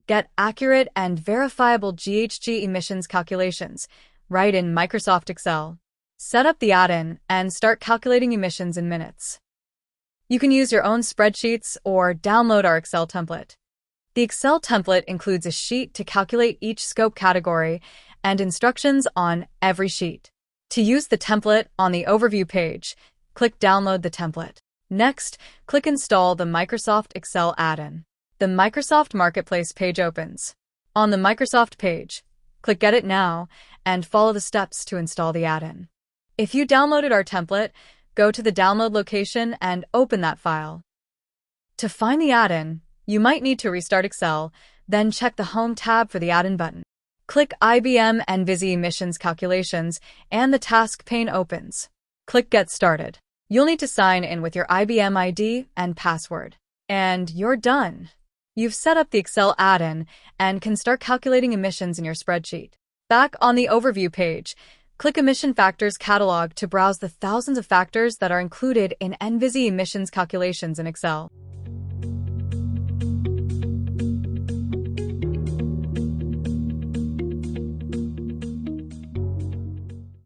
Get accurate and verifiable GHG emissions calculations right in Microsoft Excel. Set up the add-in and start calculating emissions in minutes. You can use your own spreadsheets or download our Excel template. The Excel template includes a sheet to calculate each scope category and instructions on every sheet. To use the template on the overview page, click Download the template. Next, click Install the Microsoft Excel add-in. The Microsoft Marketplace page opens. On the Microsoft page, click Get It Now and follow the steps to install the add-in. If you downloaded our template, go to the download location and open that file. To find the add-in, you might need to restart Excel, then check the Home tab for the add-in button. Click IBM Envizi Emissions Calculations and the task pane opens. Click Get Started. You'll need to sign in with your IBM ID and password. And you're done. You've set up the Excel add-in and can start calculating emissions in your spreadsheet. Back on the overview page, click Emission Factors Catalog to browse the thousands of factors that are included in Envizi Emissions Calculations in Excel.